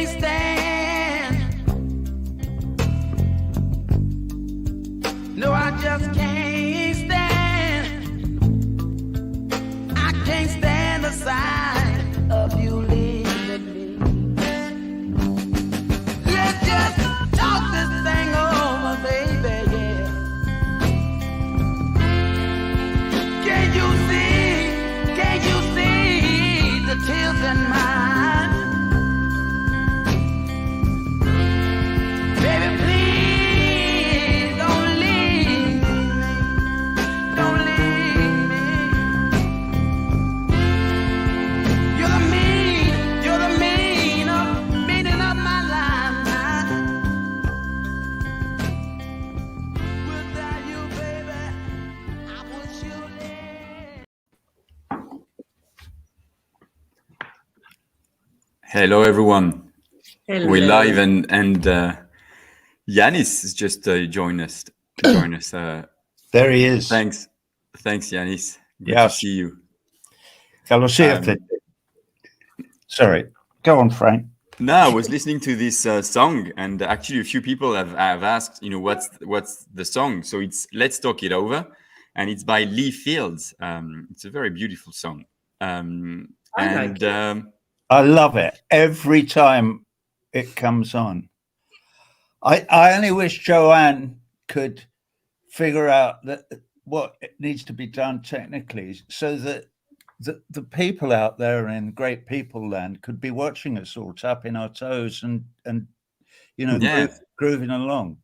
can't stand. No, I just can't stand. I can't stand the sight of you leaving me. Let's just talk this thing over, baby, yeah. Can you see the tears in my eyes? Baby, please don't leave me. Don't leave me. You're the meaning of my life now. Without you, baby, I wish you lived. Hello, everyone. Hello. We're live, and Yanis has just joined us. There he is. Thanks, Yanis. Good Yes. to see you. Carlos Sorry, go on, Frank. No, I was listening to this song, and actually, a few people have asked, what's the song? So it's "Let's Talk It Over," and it's by Lee Fields. It's a very beautiful song. I like it. I love it every time it comes on. I only wish Joanne could figure out that what needs to be done technically, so that the people out there in Great People Land could be watching us all, tapping our toes and Yeah. grooving along.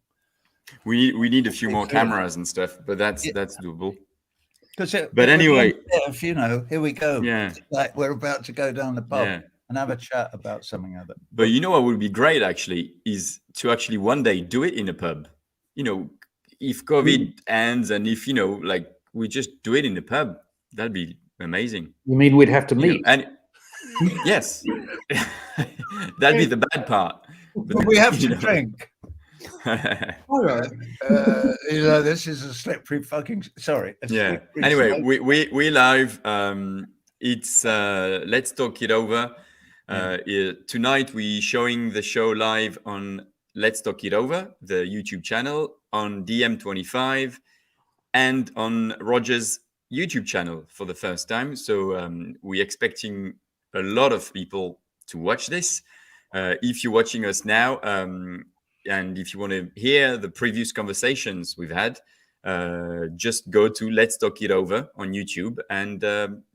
We need a few more cameras and stuff, but that's doable. But anyway, here we go. Yeah. Like we're about to go down the pub Yeah. and have a chat about something other. But what would be great actually is to actually one day do it in a pub. If COVID ends and if we just do it in the pub, that'd be amazing. You mean we'd have to meet? And yes, that'd be the bad part. But we have to drink. Yeah. All right. This is a slippery fucking. Sorry. Slippery Anyway, slope. we live. It's Let's Talk It Over. Tonight we showing the show live on Let's Talk It Over, the YouTube channel, on DM25, and on Roger's YouTube channel for the first time. So we're expecting a lot of people to watch this. If you're watching us now, and if you want to hear the previous conversations we've had, just go to Let's Talk It Over on YouTube and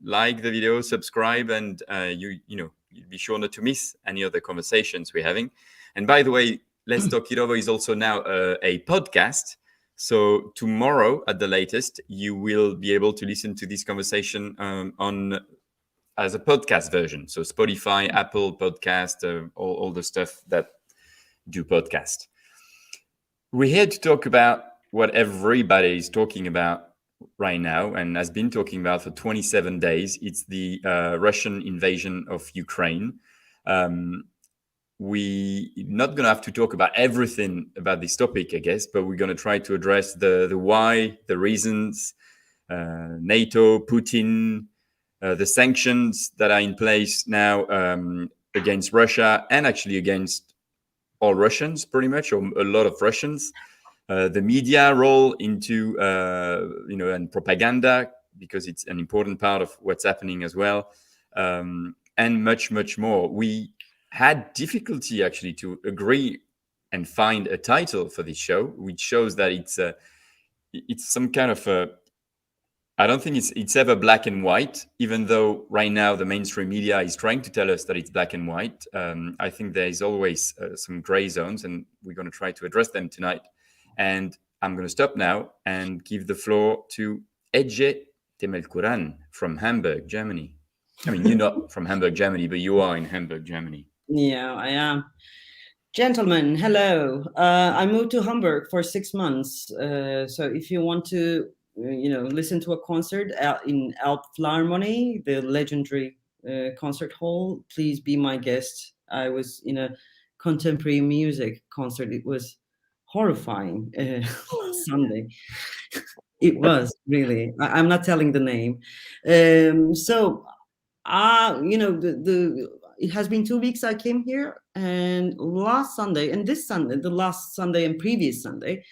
like the video, subscribe, and you'll be sure not to miss any other conversations we're having. And by the way, Let's Talk It Over is also now a podcast. So tomorrow at the latest, you will be able to listen to this conversation as a podcast version. So Spotify, Apple Podcast, all the stuff that do podcast. We're here to talk about what everybody is talking about right now and has been talking about for 27 days. It's the Russian invasion of Ukraine. We're not going to have to talk about everything about this topic, I guess, but we're going to try to address the why, the reasons, NATO, Putin, the sanctions that are in place now against Russia and actually against all Russians, pretty much, or a lot of Russians. The media role into, and propaganda, because it's an important part of what's happening as well, and much, much more. We had difficulty actually to agree and find a title for this show, which shows that it's some kind of I don't think it's ever black and white, even though right now the mainstream media is trying to tell us that it's black and white. I think there is always some gray zones, and we're going to try to address them tonight. And I'm going to stop now and give the floor to Ece Temelkuran from Hamburg, Germany. I mean, you're not from Hamburg, Germany, but you are in Hamburg, Germany. Yeah, I am. Gentlemen, hello. I moved to Hamburg for 6 months. So if you want to, listen to a concert in Elbphilharmonie, the legendary concert hall, please be my guest. I was in a contemporary music concert. It was horrifying last Sunday. It was really. I'm not telling the name. it has been 2 weeks I came here, and last Sunday and this Sunday, the last Sunday and previous Sunday,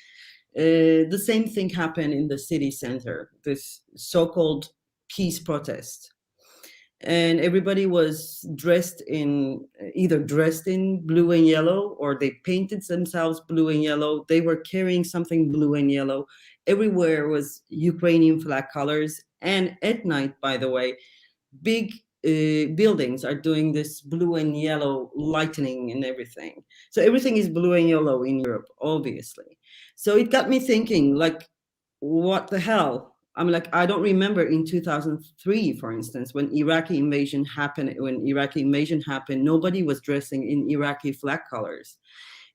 the same thing happened in the city center, this so-called peace protest. And everybody was either dressed in blue and yellow, or they painted themselves blue and yellow. They were carrying something blue and yellow. Everywhere was Ukrainian flag colors. And at night, by the way, big buildings are doing this blue and yellow lightning and everything. So everything is blue and yellow in Europe, obviously. So it got me thinking, like, what the hell? I'm like, I don't remember in 2003, for instance, when Iraqi invasion happened, nobody was dressing in Iraqi flag colors.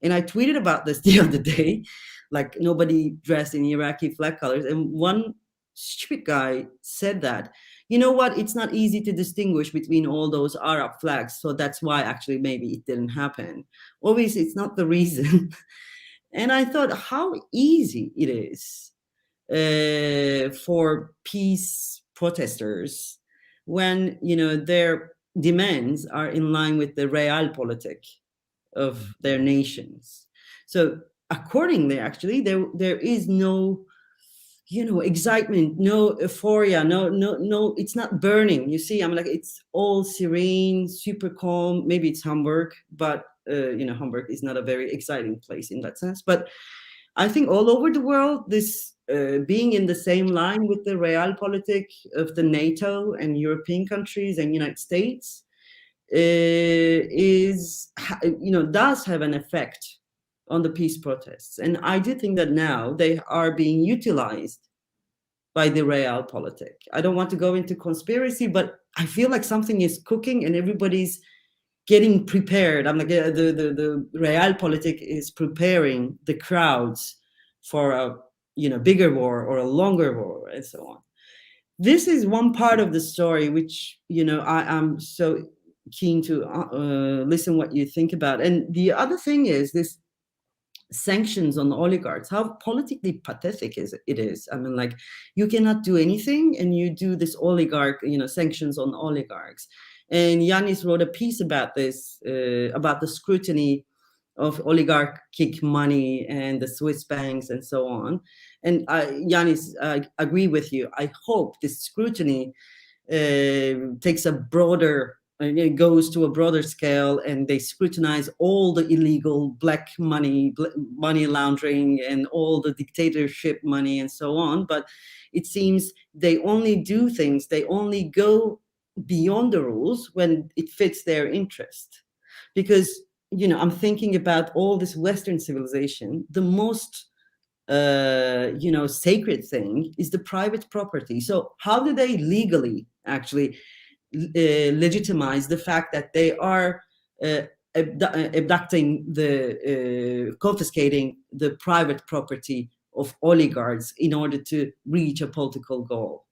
And I tweeted about this the other day, like, nobody dressed in Iraqi flag colors. And one stupid guy said that, you know what, it's not easy to distinguish between all those Arab flags. So that's why actually maybe it didn't happen. Obviously, it's not the reason. And I thought how easy it is for peace protesters when, you know, their demands are in line with the realpolitik of their nations. So accordingly, actually, there is no, you know, excitement, no euphoria, no, it's not burning. You see, I'm like, it's all serene, super calm. Maybe it's Hamburg, but you know, Hamburg is not a very exciting place in that sense. But I think all over the world, this being in the same line with the realpolitik of the NATO and European countries and United States is, you know, does have an effect on the peace protests. And I do think that now they are being utilized by the realpolitik. I don't want to go into conspiracy, but I feel like something is cooking and everybody's getting prepared. I'm like, the realpolitik is preparing the crowds for a, you know, bigger war or a longer war and so on. This is one part of the story which, you know, I'm so keen to listen what you think about. And the other thing is this sanctions on oligarchs, how politically pathetic it is. I mean, like, you cannot do anything and you do this oligarch, you know, sanctions on oligarchs. And Yanis wrote a piece about this, about the scrutiny of oligarchic money and the Swiss banks and so on. And Yanis, I agree with you. I hope this scrutiny takes a broader, it goes to a broader scale, and they scrutinize all the illegal black money, money laundering, and all the dictatorship money and so on. But it seems they only do things, they only go beyond the rules when it fits their interest. Because, you know, I'm thinking about all this Western civilization, the most, you know, sacred thing is the private property. So how do they legally actually legitimize the fact that they are abducting confiscating the private property of oligarchs in order to reach a political goal?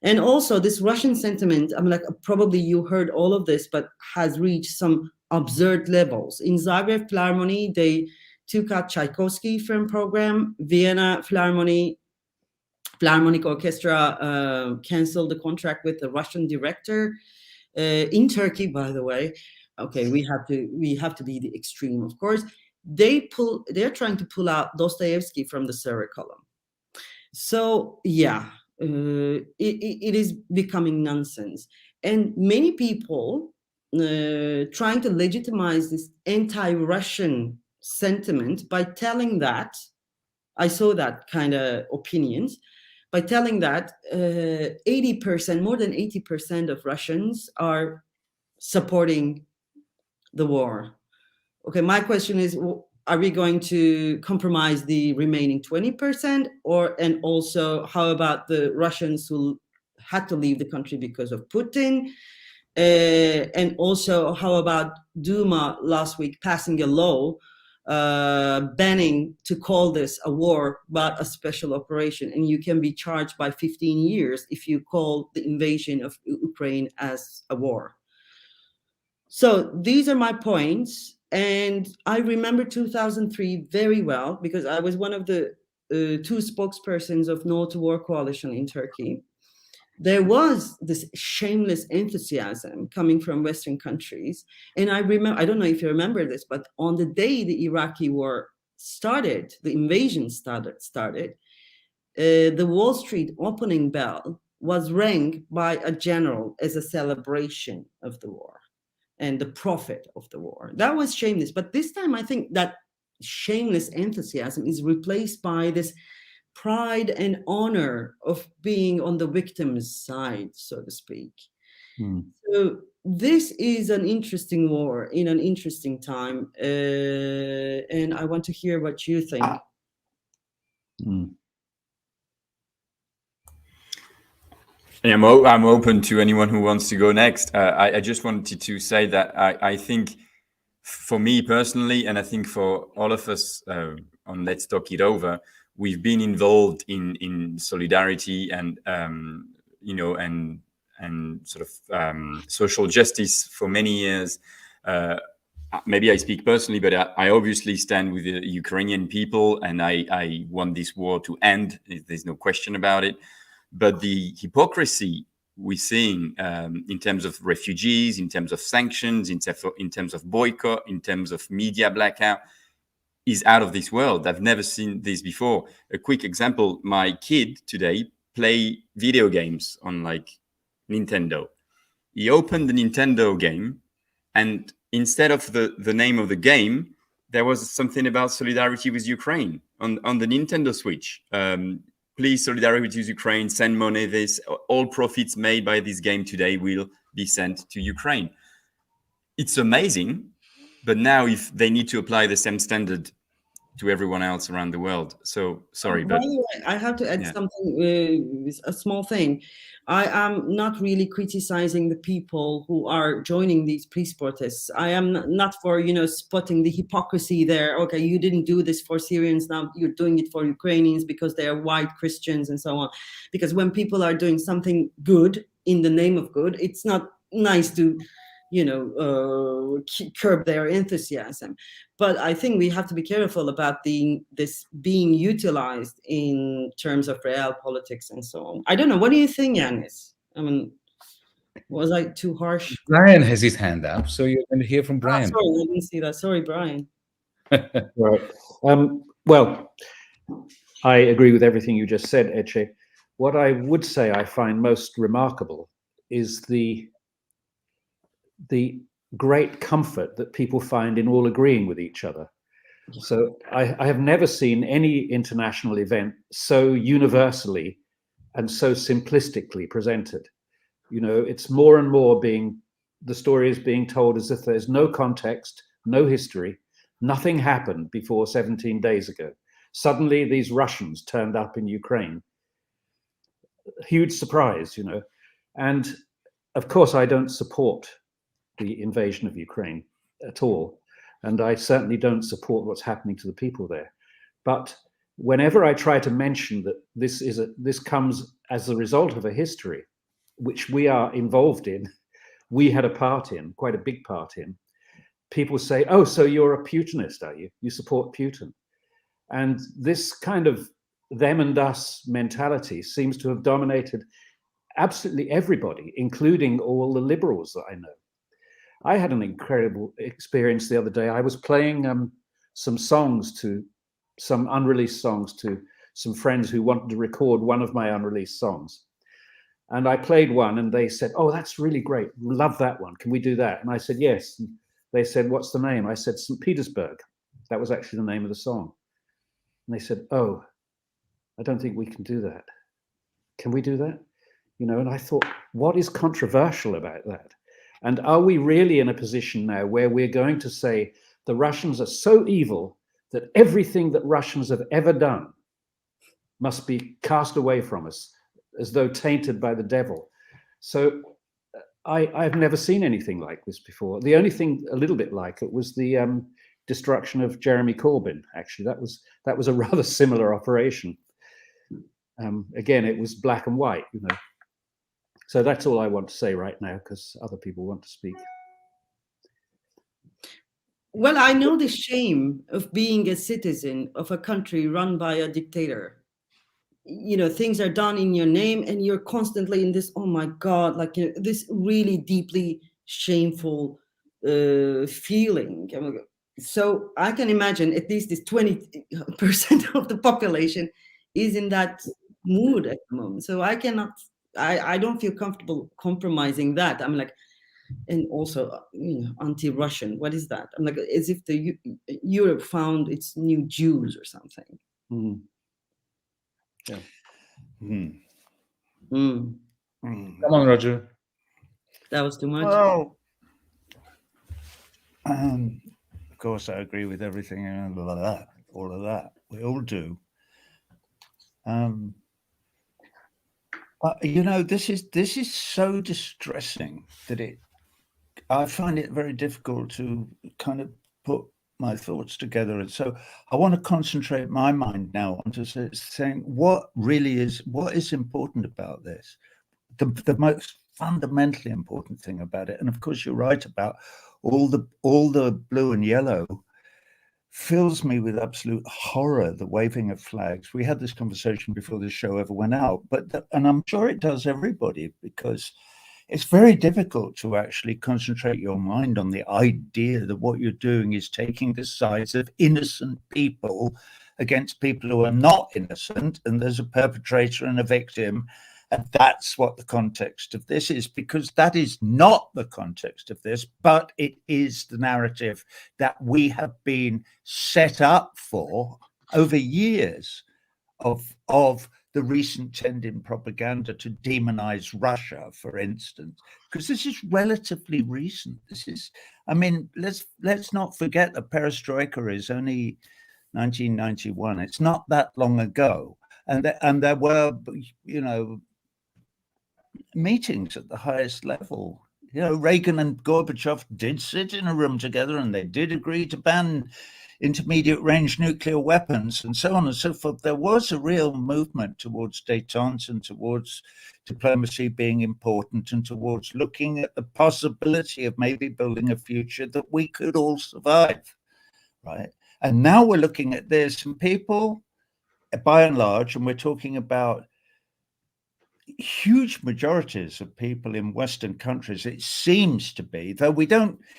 And also this Russian sentiment, I'm like, probably you heard all of this, but has reached some absurd levels. In Zagreb Philharmonic, they took out Tchaikovsky film program. Vienna Philharmonic Orchestra canceled the contract with the Russian director. In Turkey, by the way, okay, we have to be the extreme, of course. They're trying to pull out Dostoevsky from the curriculum. So yeah, it is becoming nonsense, and many people trying to legitimize this anti-Russian sentiment by telling that, I saw that kind of opinions, by telling that 80%, more than 80% of Russians are supporting the war. Okay, my question is, are we going to compromise the remaining 20%? And also, how about the Russians who had to leave the country because of Putin? And also, how about Duma last week passing a law banning to call this a war but a special operation, and you can be charged by 15 years if you call the invasion of Ukraine as a war. So these are my points, and I remember 2003 very well because I was one of the two spokespersons of No to War Coalition in Turkey. there was this shameless enthusiasm coming from Western countries. And I remember, I don't know if you remember this, but on the day the Iraqi war started, the invasion started, the Wall Street opening bell was rang by a general as a celebration of the war and the profit of the war. That was shameless. But this time, I think that shameless enthusiasm is replaced by this pride and honor of being on the victim's side, so to speak. So this is an interesting war in an interesting time. And I want to hear what you think. I'm open to anyone who wants to go next. I just wanted to say that I think for me personally, and I think for all of us on Let's Talk It Over, we've been involved in solidarity and and sort of social justice for many years. Maybe I speak personally, but I obviously stand with the Ukrainian people, and I want this war to end. There's no question about it. But the hypocrisy we're seeing in terms of refugees, in terms of sanctions, in terms of boycott, in terms of media blackout, is out of this world. I've never seen this before. A quick example, my kid today play video games on like Nintendo. He opened the Nintendo game, and instead of the name of the game, there was something about solidarity with Ukraine on the Nintendo Switch. Please, solidarity with Ukraine, send money. This all profits made by this game today will be sent to Ukraine. It's amazing, but now if they need to apply the same standard to everyone else around the world. So sorry, but I have to add something, a small thing. I am not really criticizing the people who are joining these peace protests. I am not for, spotting the hypocrisy there. Okay, you didn't do this for Syrians, now you're doing it for Ukrainians because they are white Christians and so on. Because when people are doing something good in the name of good, it's not nice to curb their enthusiasm. But I think we have to be careful about this being utilized in terms of real politics and so on. I don't know. What do you think, Yanis? I mean, was I too harsh? Brian has his hand up, so you're going to hear from Brian. Sorry, I didn't see that. Sorry, Brian. Right. Well, I agree with everything you just said, Etche. What I would say I find most remarkable is the great comfort that people find in all agreeing with each other. So I have never seen any international event so universally and so simplistically presented. It's more and more the story is being told as if there's no context, no history, nothing happened before 17 days ago. Suddenly these Russians turned up in Ukraine. Huge surprise, And of course I don't support the invasion of Ukraine at all. And I certainly don't support what's happening to the people there. But whenever I try to mention that this comes as a result of a history which we are involved in, we had a part in, quite a big part in, people say, oh, so you're a Putinist, are you? You support Putin. And this kind of them and us mentality seems to have dominated absolutely everybody, including all the liberals that I know. I had an incredible experience the other day. I was playing some unreleased songs to some friends who wanted to record one of my unreleased songs. And I played one and they said, oh, that's really great. Love that one. Can we do that? And I said, yes. And they said, what's the name? I said, St. Petersburg. That was actually the name of the song. And they said, oh, I don't think we can do that. Can we do that? And I thought, what is controversial about that? And are we really in a position now where we're going to say the Russians are so evil that everything that Russians have ever done must be cast away from us as though tainted by the devil? So I've never seen anything like this before. The only thing a little bit like it was the destruction of Jeremy Corbyn. Actually, that was a rather similar operation. Again, it was black and white, So that's all I want to say right now, because other people want to speak. Well, I know the shame of being a citizen of a country run by a dictator. things are done in your name, and you're constantly in this, oh my God, like, this really deeply shameful feeling. So I can imagine at least this 20% of the population is in that mood at the moment. So I don't feel comfortable compromising that. I'm like, and also, anti-Russian. What is that? I'm like, as if Europe found its new Jews or something. Mm. Yeah. Hmm. Mm. Come on, Roger. That was too much. Well, of course, I agree with everything and all of that. We all do. But this is so distressing that I find it very difficult to kind of put my thoughts together. And so I want to concentrate my mind now onto saying what is important about this. The most fundamentally important thing about it, and of course you're right about all the blue and yellow, fills me with absolute horror, the waving of flags. We had this conversation before the show ever went out, and I'm sure it does everybody, because it's very difficult to actually concentrate your mind on the idea that what you're doing is taking the sides of innocent people against people who are not innocent, and there's a perpetrator and a victim. And that's what the context of this is, because that is not the context of this, but it is the narrative that we have been set up for over years of the recent trend in propaganda to demonize Russia, for instance, because this is relatively recent. Let's not forget that perestroika is only 1991. It's not that long ago. And there were, meetings at the highest level. Reagan and Gorbachev did sit in a room together, and they did agree to ban intermediate range nuclear weapons and so on and so forth. There was a real movement towards détente and towards diplomacy being important, and towards looking at the possibility of maybe building a future that we could all survive, right? And now we're looking at this, and people, by and large, and we're talking about huge majorities of people in Western countries, it seems to be, though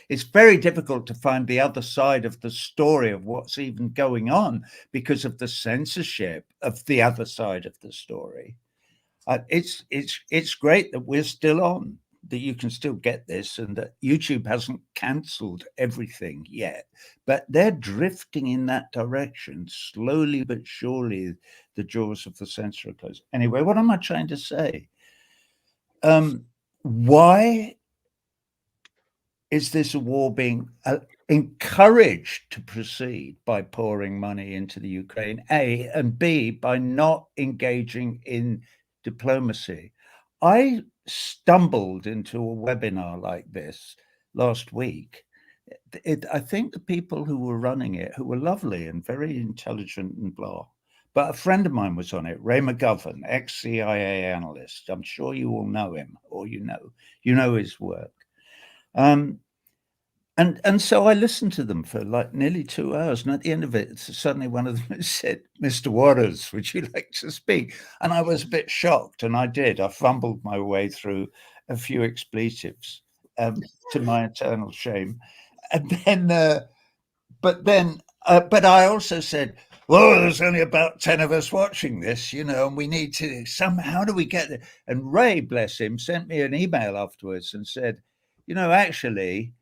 it's very difficult to find the other side of the story of what's even going on because of the censorship of the other side of the story. It's great that we're still on, that you can still get this, and that YouTube hasn't cancelled everything yet, but they're drifting in that direction slowly but surely. The jaws of the censor are closed. Anyway, what am I trying to say? Why is this war being encouraged to proceed by pouring money into the Ukraine, A, and B, by not engaging in diplomacy? I stumbled into a webinar like this last week. I think the people who were running it, who were lovely and very intelligent and blah, but a friend of mine was on it, Ray McGovern, ex-CIA analyst. I'm sure you all know him, or you know his work. And so I listened to them for like nearly 2 hours. And at the end of it, suddenly one of them said, "Mr. Waters, would you like to speak?" And I was a bit shocked, and I did. I fumbled my way through a few expletives, to my eternal shame. And then, but I also said, well, there's only about 10 of us watching this, and we need to how do we get there? And Ray, bless him, sent me an email afterwards and said, actually,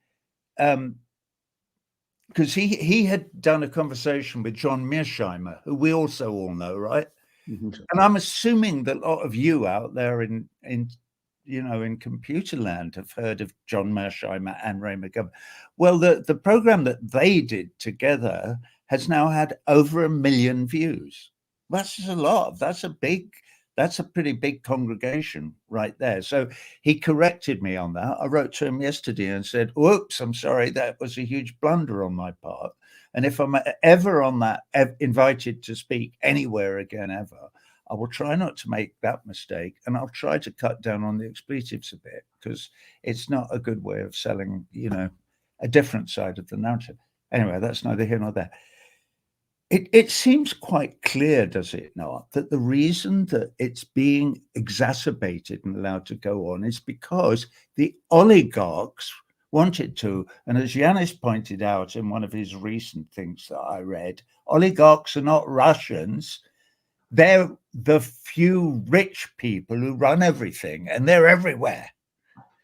because he had done a conversation with John Mearsheimer, who we also all know, right? Mm-hmm. And I'm assuming that a lot of you out there in computer land have heard of John Mearsheimer and Ray McGovern. Well, the program that they did together has now had over 1 million views. That's just a lot. That's a pretty big congregation right there. So he corrected me on that. I wrote to him yesterday and said, "Whoops, I'm sorry, that was a huge blunder on my part. And if I'm ever on that, invited to speak anywhere again ever, I will try not to make that mistake, and I'll try to cut down on the expletives a bit, because it's not a good way of selling, a different side of the narrative." Anyway, that's neither here nor there. it seems quite clear, does it not, that the reason that it's being exacerbated and allowed to go on is because the oligarchs wanted to. And as Yanis pointed out in one of his recent things that I read, oligarchs are not Russians. They're the few rich people who run everything, and they're everywhere.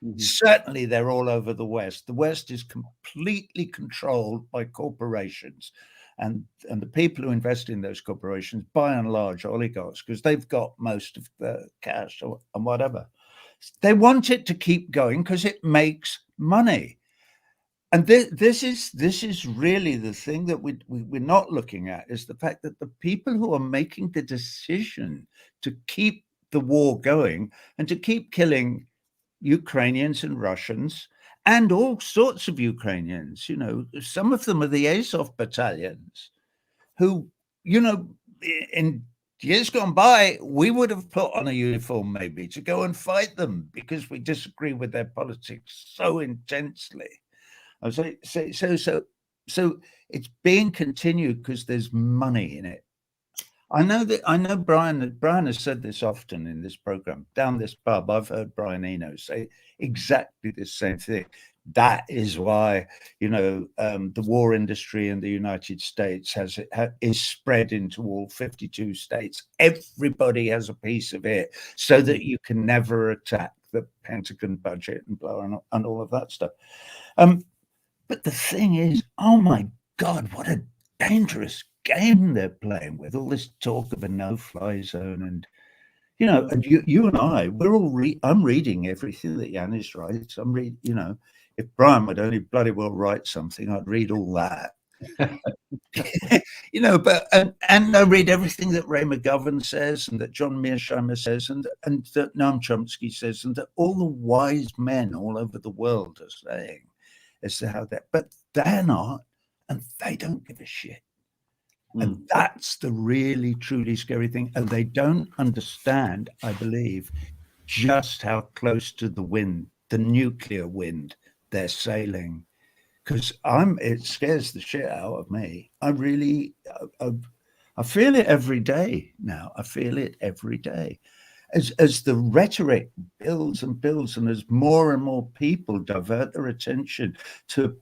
Mm-hmm. Certainly, they're all over the West. The West is completely controlled by corporations. And the people who invest in those corporations, by and large, oligarchs, because they've got most of the cash and whatever. They want it to keep going because it makes money. And this is really the thing that we're not looking at, is the fact that the people who are making the decision to keep the war going and to keep killing Ukrainians and Russians and all sorts of Ukrainians, some of them are the Azov battalions who, in years gone by, we would have put on a uniform maybe to go and fight them because we disagree with their politics so intensely. So it's being continued because there's money in it. I know Brian has said this often in this program. Down this pub, I've heard Brian Eno say exactly the same thing. That is why, the war industry in the United States is spread into all 52 states. Everybody has a piece of it so that you can never attack the Pentagon budget and and all of that stuff. But the thing is, oh my God, what a dangerous game they're playing with all this talk of a no-fly zone. And and you and I, we're all I'm reading everything that Yanis writes. I'm reading, if Brian would only bloody well write something, I'd read all that. But and I read everything that Ray McGovern says and that John Mearsheimer says and that Noam Chomsky says and that all the wise men all over the world are saying as to how that, but they're not, and they don't give a shit. And that's the really, truly scary thing. And they don't understand, I believe, just how close to the wind, the nuclear wind, they're sailing. Because it scares the shit out of me. I really, I feel it every day now. I feel it every day. As the rhetoric builds and builds, and as more and more people divert their attention to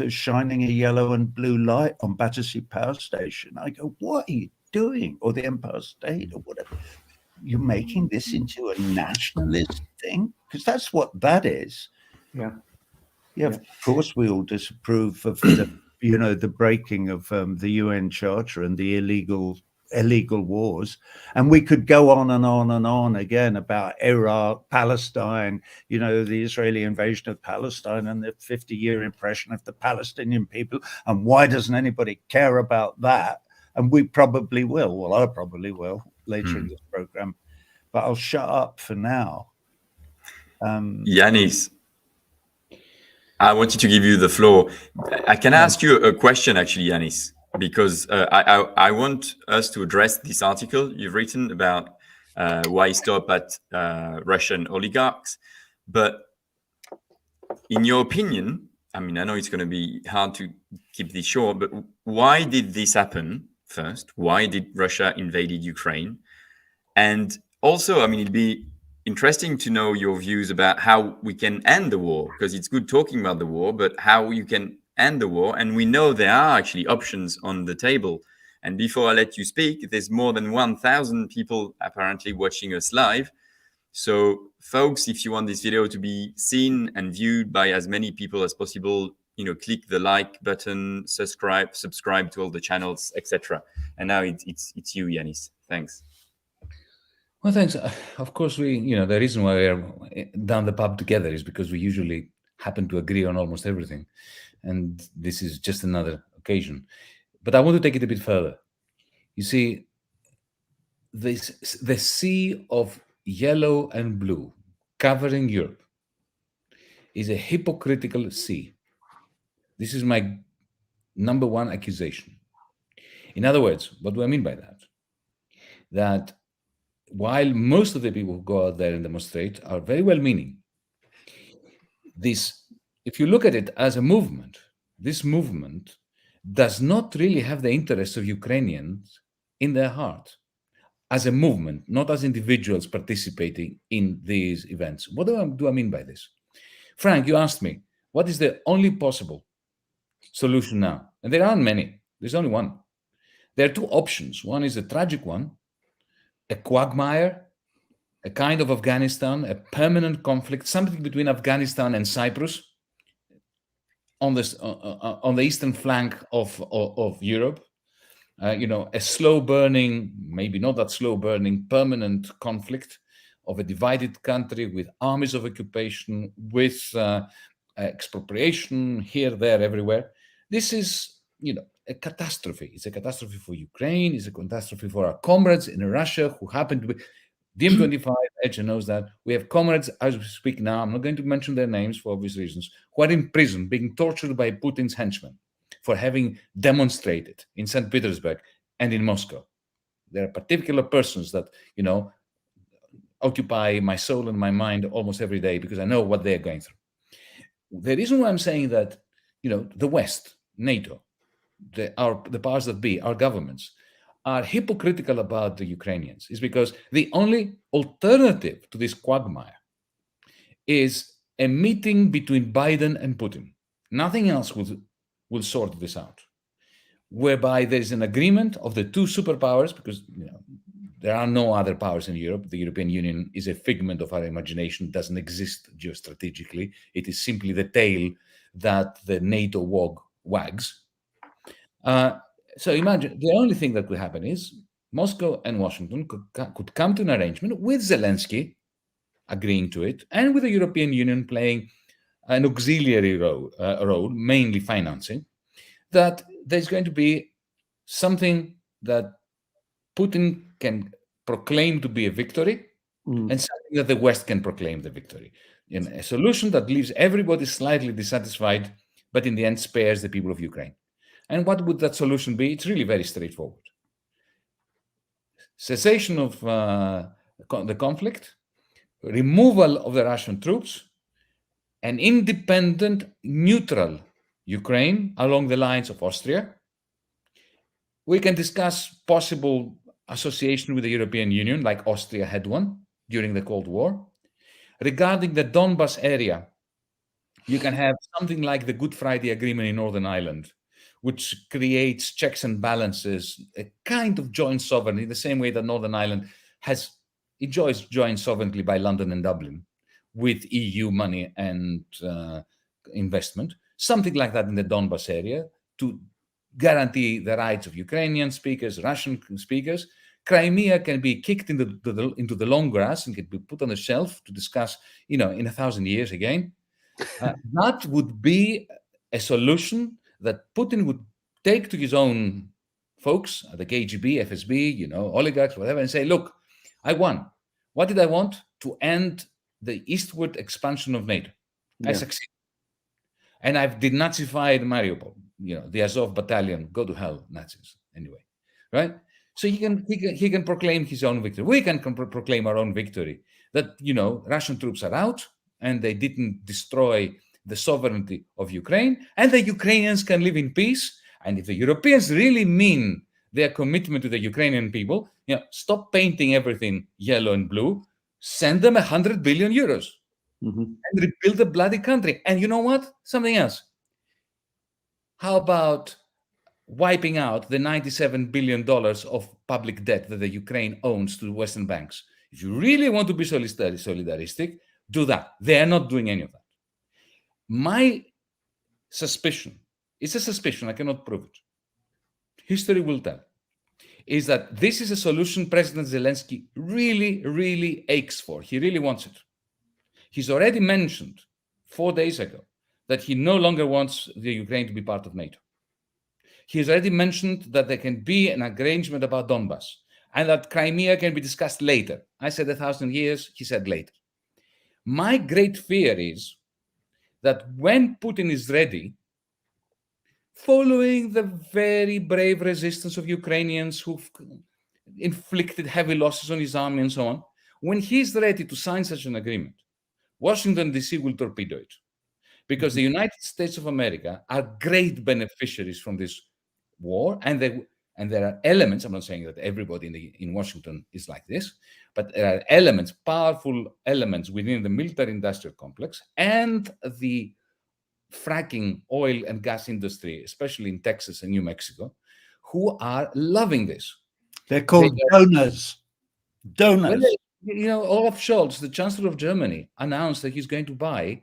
shining a yellow and blue light on Battersea Power Station, I go, what are you doing? Or the Empire State or whatever. You're making this into a nationalist thing? Because that's what that is. Yeah. Of course we all disapprove of the breaking of the UN Charter and the illegal wars, and we could go on and on and on again about Iraq, Palestine, the Israeli invasion of Palestine and the 50-year oppression of the Palestinian people, and why doesn't anybody care about that? And we probably will. Well, I probably will later in this program, but I'll shut up for now. Yanis, I wanted to give you the floor. I can ask you a question, actually, Yanis, because I want us to address this article you've written about why stop at Russian oligarchs. But in your opinion, I know it's going to be hard to keep this short, but why did this happen first? Why did Russia invaded Ukraine? And also, it'd be interesting to know your views about how we can end the war, because it's good talking about the war, but how you can end the war. And we know there are actually options on the table. And before I let you speak, there's more than 1,000 people apparently watching us live. So folks, if you want this video to be seen and viewed by as many people as possible, click the like button, subscribe to all the channels, etc. And now it's you, Yanis. Thanks. Well, thanks. Of course, the reason why we're down the pub together is because we usually happen to agree on almost everything. And this is just another occasion. But I want to take it a bit further. You see, the sea of yellow and blue covering Europe is a hypocritical sea. This is my number one accusation. In other words, what do I mean by that? That while most of the people who go out there and demonstrate are very well-meaning, if you look at it as a movement, this movement does not really have the interests of Ukrainians in their heart as a movement, not as individuals participating in these events. What do I mean by this? Frank, you asked me, what is the only possible solution now? And there aren't many. There's only one. There are two options. One is a tragic one, a quagmire, a kind of Afghanistan, a permanent conflict, something between Afghanistan and Cyprus on the eastern flank of Europe. A slow-burning, maybe not that slow-burning, permanent conflict of a divided country with armies of occupation, with expropriation here, there, everywhere. This is, a catastrophe. It's a catastrophe for Ukraine. It's a catastrophe for our comrades in Russia who happen to be... DiEM25, Edge knows that. We have comrades, as we speak now, I'm not going to mention their names for obvious reasons, who are in prison, being tortured by Putin's henchmen for having demonstrated in St. Petersburg and in Moscow. There are particular persons that, occupy my soul and my mind almost every day because I know what they're going through. The reason why I'm saying that, the West, NATO, the powers that be, our governments, are hypocritical about the Ukrainians is because the only alternative to this quagmire is a meeting between Biden and Putin. Nothing else will sort this out, whereby there is an agreement of the two superpowers, because there are no other powers in Europe. The European Union is a figment of our imagination, doesn't exist geostrategically. It is simply the tail that the NATO wags. So imagine the only thing that could happen is Moscow and Washington could come to an arrangement with Zelensky agreeing to it, and with the European Union playing an auxiliary role, mainly financing, that there's going to be something that Putin can proclaim to be a victory, and something that the West can proclaim the victory. A solution that leaves everybody slightly dissatisfied, but in the end spares the people of Ukraine. And what would that solution be? It's really very straightforward. Cessation of the conflict, removal of the Russian troops, an independent, neutral Ukraine along the lines of Austria. We can discuss possible association with the European Union, like Austria had one during the Cold War. Regarding the Donbas area, you can have something like the Good Friday Agreement in Northern Ireland, which creates checks and balances, a kind of joint sovereignty, the same way that Northern Ireland enjoys joint sovereignty by London and Dublin, with EU money and investment. Something like that in the Donbas area to guarantee the rights of Ukrainian speakers, Russian speakers. Crimea can be kicked into the long grass and can be put on the shelf to discuss, in 1,000 years again. That would be a solution that Putin would take to his own folks, the KGB, FSB, oligarchs, whatever, and say, look, I won. What did I want? To end the eastward expansion of NATO. Yeah. I succeeded. And I've denazified Mariupol, the Azov battalion, go to hell, Nazis, anyway, right? So he can proclaim his own victory. We can proclaim our own victory, that, Russian troops are out and they didn't destroy the sovereignty of Ukraine, and the Ukrainians can live in peace. And if the Europeans really mean their commitment to the Ukrainian people, stop painting everything yellow and blue, send them 100 billion euros and rebuild the bloody country. And you know what? Something else. How about wiping out the $97 billion of public debt that the Ukraine owns to the Western banks? If you really want to be solidaristic, do that. They are not doing any of that. My suspicion, it's a suspicion, I cannot prove it, history will tell, is that this is a solution President Zelensky really, really aches for. He really wants it. He's already mentioned 4 days ago that he no longer wants the Ukraine to be part of NATO. He has already mentioned that there can be an arrangement about Donbas and that Crimea can be discussed later. I said 1,000 years, he said later. My great fear is that when Putin is ready, following the very brave resistance of Ukrainians who've inflicted heavy losses on his army and so on, when he's ready to sign such an agreement, Washington, D.C. will torpedo it. Because the United States of America are great beneficiaries from this war, and there are elements. I'm not saying that everybody in Washington is like this, but there are elements, powerful elements within the military-industrial complex and the fracking oil and gas industry, especially in Texas and New Mexico, who are loving this. They're called donors. Donors. Well, Olaf Scholz, the Chancellor of Germany, announced that he's going to buy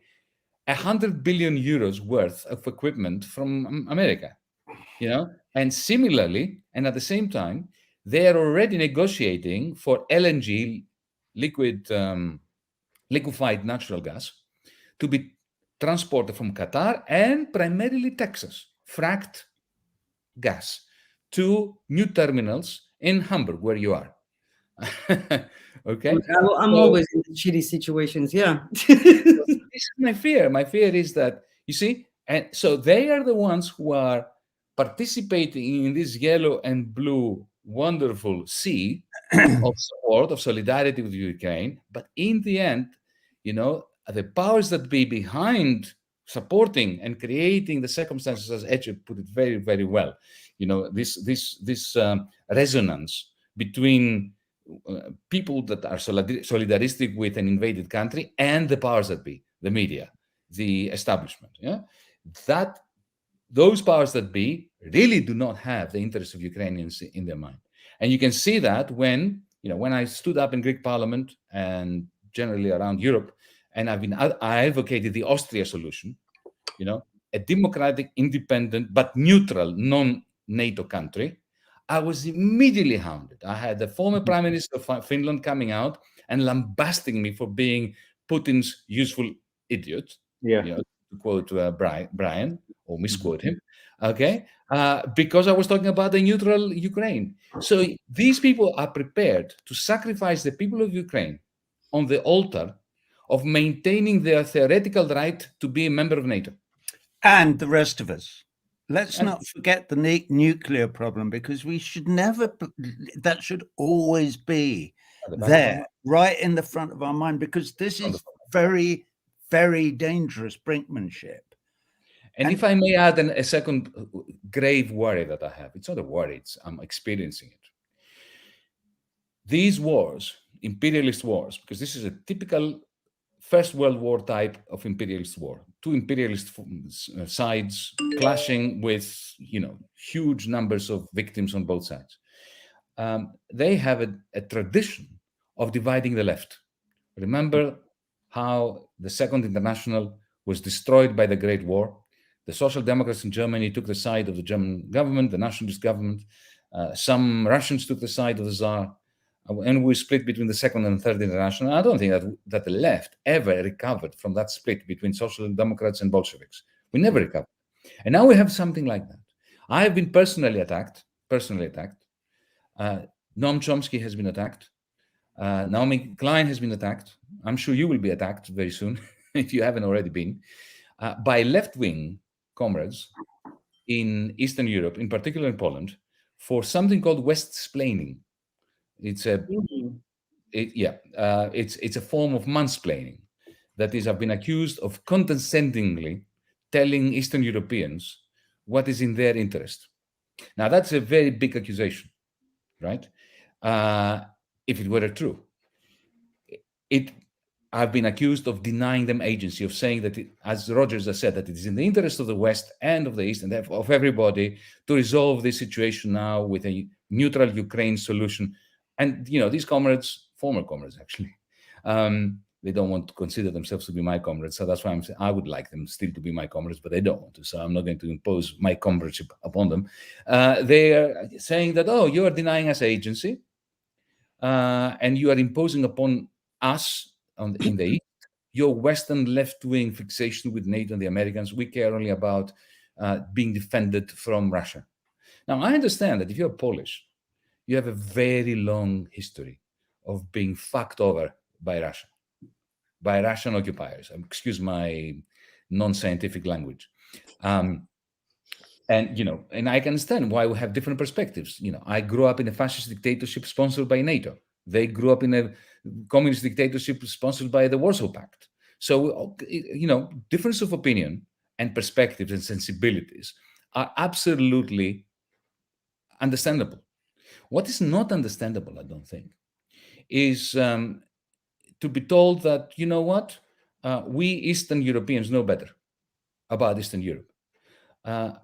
100 billion euros worth of equipment from America. And similarly, and at the same time, they are already negotiating for LNG, liquefied natural gas, to be transported from Qatar and primarily Texas, fracked gas, to new terminals in Hamburg, where you are. Okay. I'm always in shitty situations. Yeah. This is my fear. My fear is that, you see, and so they are the ones who are participating in this yellow and blue wonderful sea of support, of solidarity with Ukraine. But in the end, the powers that be behind supporting and creating the circumstances, as Ece put it very, very well, this resonance between people that are solidaristic with an invaded country and the powers that be, the media, the establishment. That those powers that be really do not have the interests of Ukrainians in their mind. And you can see that when I stood up in Greek Parliament and generally around Europe, and I advocated the Austria solution, a democratic, independent, but neutral, non-NATO country. I was immediately hounded. I had the former Prime Minister of Finland coming out and lambasting me for being Putin's useful idiot. Yeah. To quote Brian, or misquote him. Okay. Because I was talking about the neutral Ukraine. So these people are prepared to sacrifice the people of Ukraine on the altar of maintaining their theoretical right to be a member of NATO. And the rest of us. Let's not forget the nuclear problem, because we should never, that should always be there, right in the front of our mind, because this is very, very dangerous brinkmanship. And if I may add a second grave worry that I have, it's not a worry, I'm experiencing it. These wars, imperialist wars, because this is a typical First World War type of imperialist war, two imperialist sides clashing with, huge numbers of victims on both sides. They have a tradition of dividing the left. Remember how the Second International was destroyed by the Great War. The Social Democrats in Germany took the side of the German government, the nationalist government. Some Russians took the side of the Tsar. And we split between the Second and Third International. I don't think that the left ever recovered from that split between Social Democrats and Bolsheviks. We never recovered. And now we have something like that. I have been personally attacked. Noam Chomsky has been attacked. Naomi Klein has been attacked. I'm sure you will be attacked very soon, if you haven't already been, by left-wing comrades in Eastern Europe, in particular in Poland, for something called West-splaining. It's a form of mansplaining. That is, I've been accused of condescendingly telling Eastern Europeans what is in their interest. Now, that's a very big accusation, right? If it were true. I've been accused of denying them agency, of saying that, as Rogers has said, that it is in the interest of the West and of the East and of everybody to resolve this situation now with a neutral Ukraine solution. And, these comrades, former comrades, actually, they don't want to consider themselves to be my comrades. So that's why I'm saying I would like them still to be my comrades, but they don't want to. So I'm not going to impose my comradeship upon them. They are saying that, you are denying us agency and you are imposing upon us in the East your Western left-wing fixation with NATO and the Americans. We care only about being defended from Russia. Now, I understand that if you're Polish, you have a very long history of being fucked over by Russia, by Russian occupiers. Excuse my non-scientific language. And I can understand why we have different perspectives. I grew up in a fascist dictatorship sponsored by NATO. They grew up in a communist dictatorship sponsored by the Warsaw Pact. So, difference of opinion and perspectives and sensibilities are absolutely understandable. What is not understandable, I don't think, is to be told that, you know what, we Eastern Europeans know better about Eastern Europe. A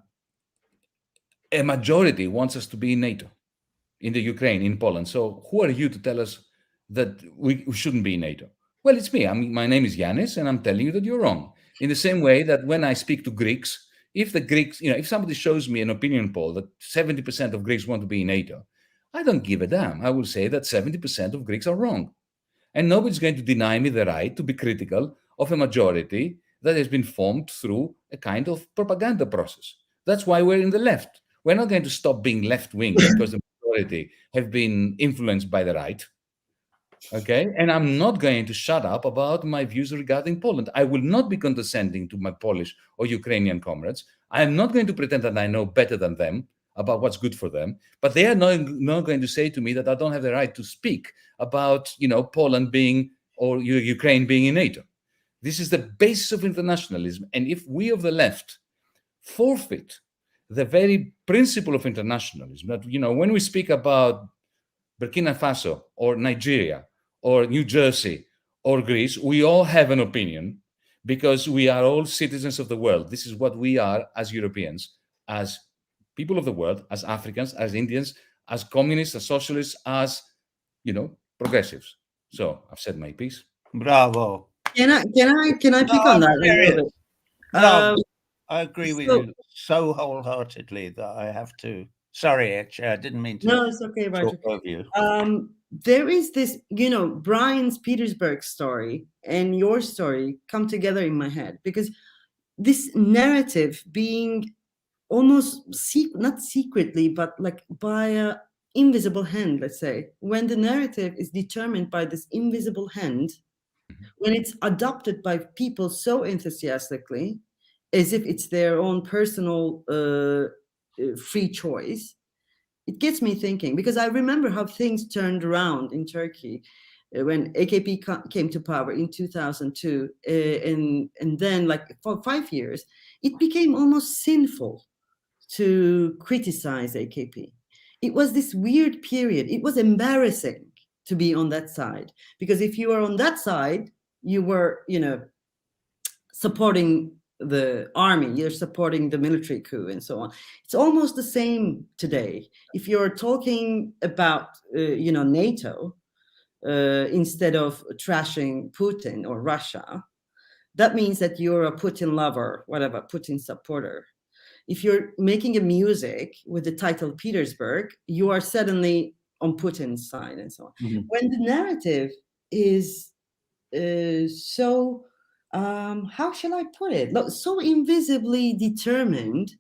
majority wants us to be in NATO, in the Ukraine, in Poland. So who are you to tell us that we shouldn't be in NATO? Well, it's me. My name is Yanis, and I'm telling you that you're wrong. In the same way that when I speak to Greeks, if the Greeks, if somebody shows me an opinion poll that 70% of Greeks want to be in NATO, I don't give a damn. I will say that 70% of Greeks are wrong. And nobody's going to deny me the right to be critical of a majority that has been formed through a kind of propaganda process. That's why we're in the left. We're not going to stop being left-wing because the majority have been influenced by the right. Okay? And I'm not going to shut up about my views regarding Poland. I will not be condescending to my Polish or Ukrainian comrades. I am not going to pretend that I know better than them about what's good for them, but they are not going to say to me that I don't have the right to speak about, Poland being or Ukraine being in NATO. This is the basis of internationalism. And if we of the left forfeit the very principle of internationalism, that, when we speak about Burkina Faso or Nigeria or New Jersey or Greece, we all have an opinion because we are all citizens of the world. This is what we are as Europeans, as people of the world, as Africans, as Indians, as communists, as socialists, as, progressives. So I've said my piece. Bravo. Can I pick on that a little bit? No, I agree with you so wholeheartedly that I have to. Sorry, actually, I didn't mean to. No, it's okay, Roger. talk over you. There is this, Brian's Petersburg story and your story come together in my head because this narrative being almost not secretly, but like by a invisible hand, let's say, when the narrative is determined by this invisible hand, when it's adopted by people so enthusiastically, as if it's their own personal free choice, it gets me thinking, because I remember how things turned around in Turkey when AKP came to power in 2002, and then like for 5 years, it became almost sinful to criticize AKP. It was this weird period. It was embarrassing to be on that side, because if you were on that side, you were, supporting the army, you're supporting the military coup and so on. It's almost the same today. If you're talking about, NATO, instead of trashing Putin or Russia, that means that you're a Putin lover, whatever, Putin supporter. If you're making a music with the title Petersburg, you are suddenly on Putin's side and so on. Mm-hmm. When the narrative is so, how shall I put it? So invisibly determined,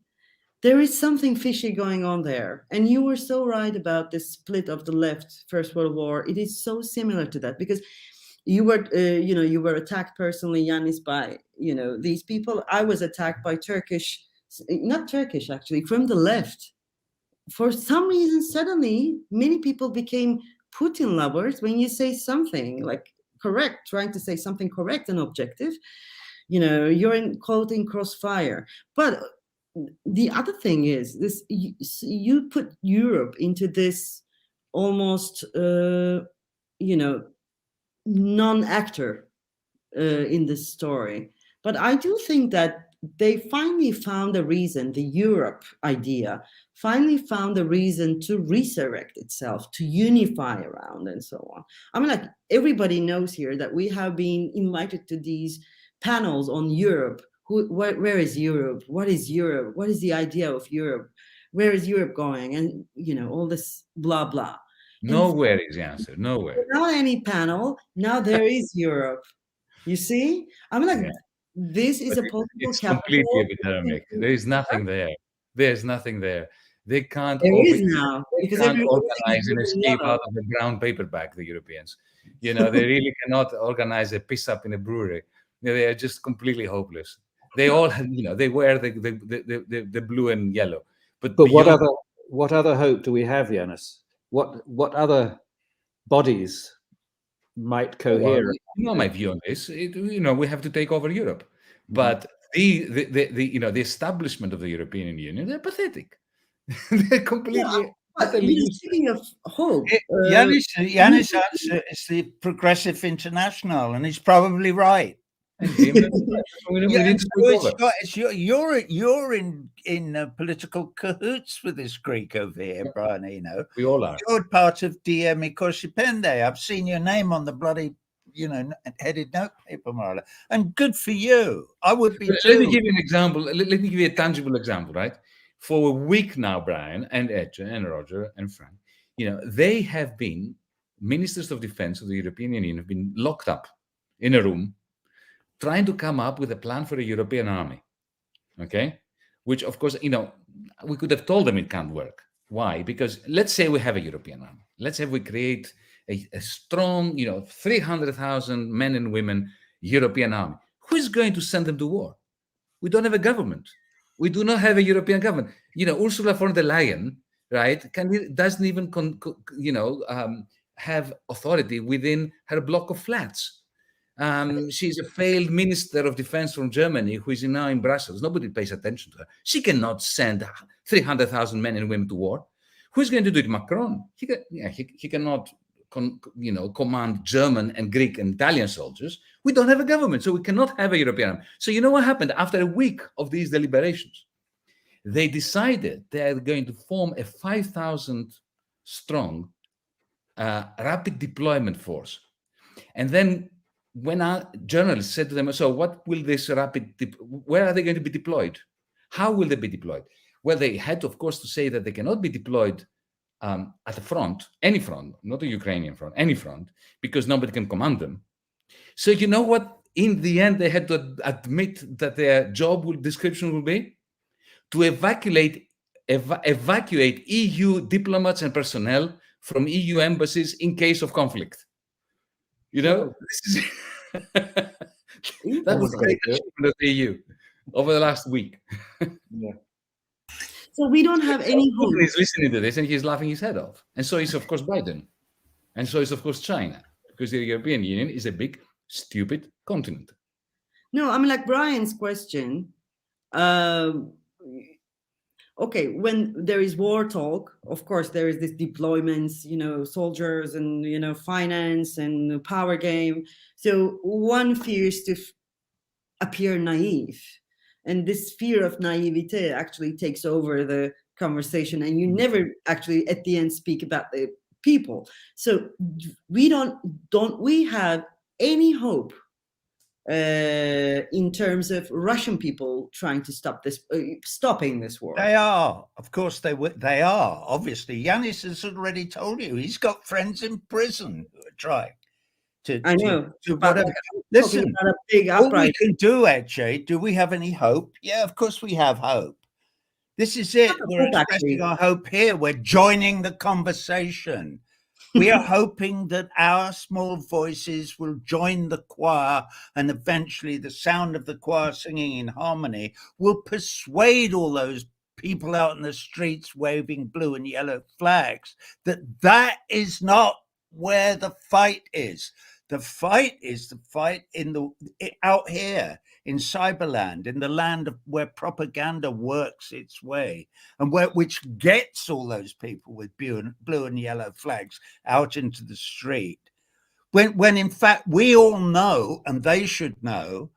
there is something fishy going on there. And you were so right about the split of the left, First World War. It is so similar to that, because you were, you were attacked personally, Yanis, by, these people. I was attacked by not Turkish, actually, from the left. For some reason, suddenly, many people became Putin lovers when you say something like correct, trying to say something correct and objective. You're caught in crossfire. But the other thing is this: you put Europe into this almost, non-actor in this story. But I do think that they finally found a reason, the Europe idea finally found a reason to resurrect itself, to unify around and so on. I mean, like, everybody knows here that we have been invited to these panels on Europe. Where is Europe? What is Europe? What is the idea of Europe? Where is Europe going? And, all this blah, blah. Nowhere is the answer, nowhere. Without any panel, now there is Europe. You see? I mean, like, yeah. This is a possible it's capital. Completely epidemic. There is nothing there. There's nothing there. They can't. There is now, because they can't organize an escape out of the brown paper bag. The Europeans, they really cannot organize a piss up in a brewery. They are just completely hopeless. They all, they wear the blue and yellow. But what other hope do we have, Yanis? What other bodies might cohere? Well, my view on this, we have to take over Europe, but the establishment of the European Union, they're pathetic. They're completely Speaking of hope, Yanis' answer is the Progressive International, and he's probably right. You're in political cahoots with this Greek over here, Brian Eno. We all are. You're part of DM Ikoshipende. I've seen your name on the bloody, headed notepaper, Marla. And good for you. I would be too. Let me give you an example. Let me give you a tangible example, right? For a week now, Brian and Ece and Roger and Frank, they have been ministers of defense of the European Union have been locked up in a room trying to come up with a plan for a European army, okay? Which, of course, we could have told them it can't work. Why? Because let's say we have a European army. Let's say we create a strong, 300,000 men and women European army. Who is going to send them to war? We don't have a government. We do not have a European government. Ursula von der Leyen, right, doesn't even, have authority within her block of flats. She's a failed minister of defense from Germany who is now in Brussels. Nobody pays attention to her. She cannot send 300,000 men and women to war. Who's going to do it? Macron. He cannot, command German and Greek and Italian soldiers. We don't have a government, so we cannot have a European army. So you know what happened? After a week of these deliberations, they decided they are going to form a 5,000 strong rapid deployment force. And then when our journalists said to them, so what will this where are they going to be deployed? How will they be deployed? Well, they had, of course, to say that they cannot be deployed at the front, any front, not the Ukrainian front, any front, because nobody can command them. So you know what? In the end, they had to admit that their job description will be to evacuate EU diplomats and personnel from EU embassies in case of conflict. This is that was the achievement of the EU over the last week. Yeah. So we don't have any hope. He's listening to this and he's laughing his head off. And so is, of course, Biden. And so is, of course, China, because the European Union is a big, stupid continent. No, I mean, like Brian's question. Okay, when there is war talk, of course, there is this deployments, soldiers and, finance and power game. So one fears to appear naive. And this fear of naivete actually takes over the conversation. And you never actually, at the end, speak about the people. So don't we have any hope in terms of Russian people trying to stopping this war? They are, of course, they are. Obviously, Yanis has already told you he's got friends in prison who are trying to. I know. To whatever. Listen, a big all we uprising. can do, Ece, do we have any hope? Yeah, of course we have hope. This is it. We're expressing our hope here. We're joining the conversation. We are hoping that our small voices will join the choir, and eventually the sound of the choir singing in harmony will persuade all those people out in the streets waving blue and yellow flags that is not where the fight is. The fight is the fight out here in Cyberland, in the land where propaganda works its way, and which gets all those people with blue and yellow flags out into the street. When in fact we all know, and they should know,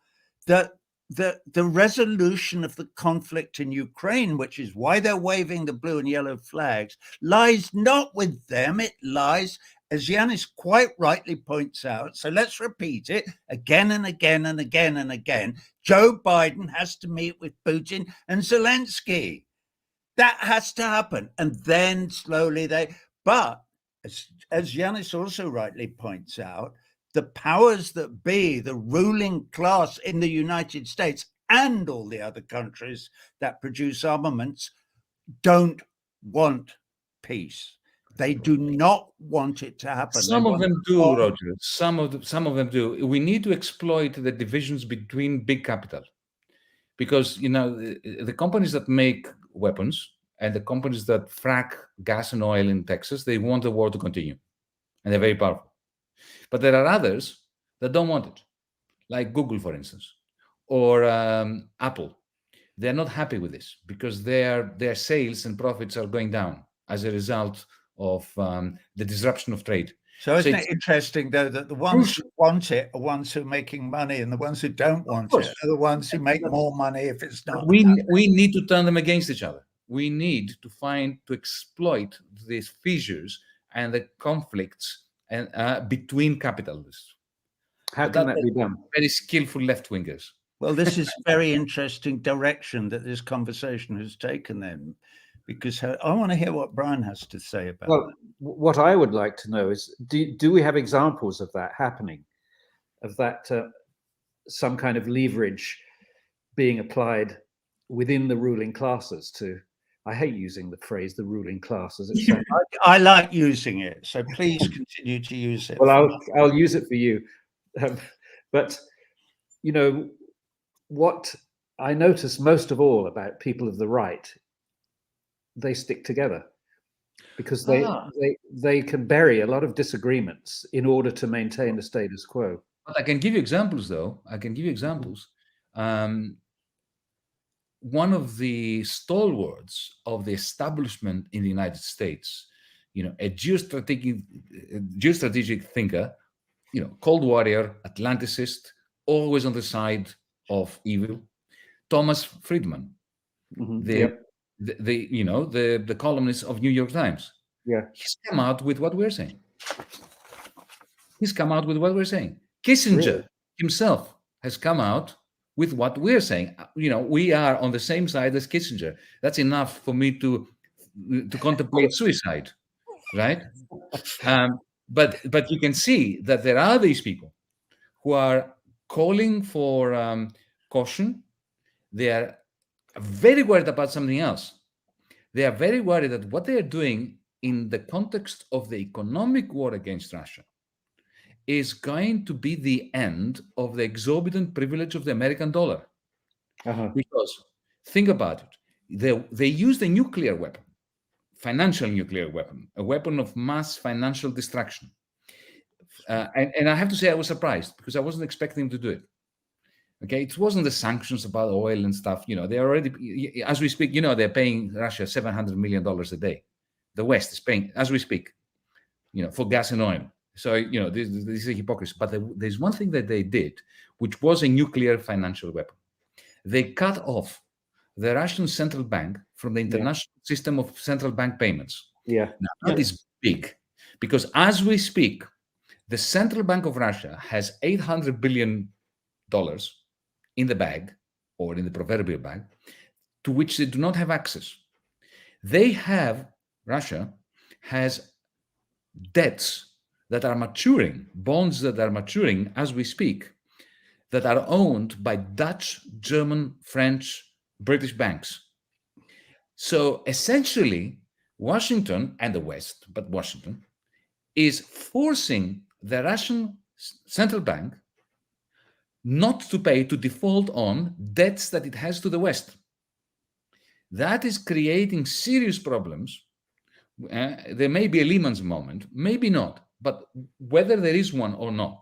that the resolution of the conflict in Ukraine, which is why they're waving the blue and yellow flags, lies not with them. It lies, as Yanis quite rightly points out, so let's repeat it again and again and again and again. Joe Biden has to meet with Putin and Zelensky. That has to happen. And then slowly but as Yanis also rightly points out, the powers that be, the ruling class in the United States and all the other countries that produce armaments, don't want peace. They do not want it to happen. Some of them do, Roger. Some of them do. We need to exploit the divisions between big capital, because the companies that make weapons and the companies that frack gas and oil in Texas, they want the war to continue, and they're very powerful. But there are others that don't want it, like Google, for instance, or Apple. They're not happy with this because their sales and profits are going down. as a result of the disruption of trade. So isn't it's it interesting, though, that the ones who want it are ones who are making money, and the ones who don't want it are the ones who make more money if it's not. We need to turn them against each other. We need to exploit these fissures and the conflicts and between capitalists. How can that be done? Very skillful left-wingers. Well, this is a very interesting direction that this conversation has taken then, because I want to hear what Brian has to say about Well, that. what I would like to know is, do we have examples of that happening, of that some kind of leverage being applied within the ruling classes to, I hate using the phrase the ruling classes. It's so, I like using it, so please continue to use it. well, I'll use it for you. But, you know, what I notice most of all about people of the right, they stick together because they can bury a lot of disagreements in order to maintain the status quo. But I can give you examples, though. I can give you examples. One of the stalwarts of the establishment in the United States, you know, a geostrategic thinker, you know, Cold Warrior, Atlanticist, always on the side of evil, Thomas Friedman, the columnist of New York Times. Yeah, he's come out with what we're saying. Kissinger himself has come out with what we're saying. You know, we are on the same side as Kissinger. That's enough for me to contemplate suicide, right? But you can see that there are these people who are calling for caution. They are very worried about something else. They are very worried that what they are doing in the context of the economic war against Russia is going to be the end of the exorbitant privilege of the American dollar. Because think about it. They used a nuclear weapon, financial nuclear weapon, a weapon of mass financial destruction. And I have to say I was surprised because I wasn't expecting them to do it. Okay, it wasn't the sanctions about oil and stuff. You know, they already, as we speak, you know, they're paying Russia $700 million a day. The West is paying, as we speak, you know, for gas and oil. So, you know, this is a hypocrisy. But there's one thing that they did, which was a nuclear financial weapon. They cut off the Russian central bank from the international system of central bank payments. Yeah. Now, that is big because as we speak, the Central Bank of Russia has $800 billion in the bag, or in the proverbial bag, to which they do not have access. Russia has debts that are maturing, bonds that are maturing as we speak, that are owned by Dutch, German, French, British banks. So essentially, Washington and the West, but Washington, is forcing the Russian central bank not to pay, to default on debts that it has to the West. That is creating serious problems. There may be a Lehman's moment, maybe not, but whether there is one or not,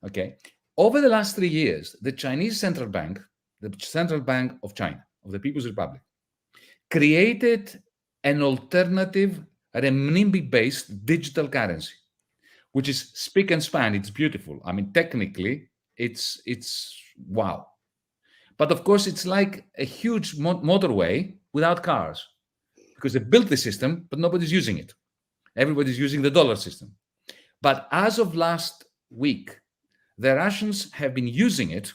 okay? Over the last 3 years, the Chinese central bank, the Central Bank of China, of the People's Republic, created an alternative renminbi-based digital currency, which is spick and span. It's beautiful. I mean, technically, it's wow. But of course, it's like a huge motorway without cars because they built the system, but nobody's using it. Everybody's using the dollar system. But as of last week, the Russians have been using it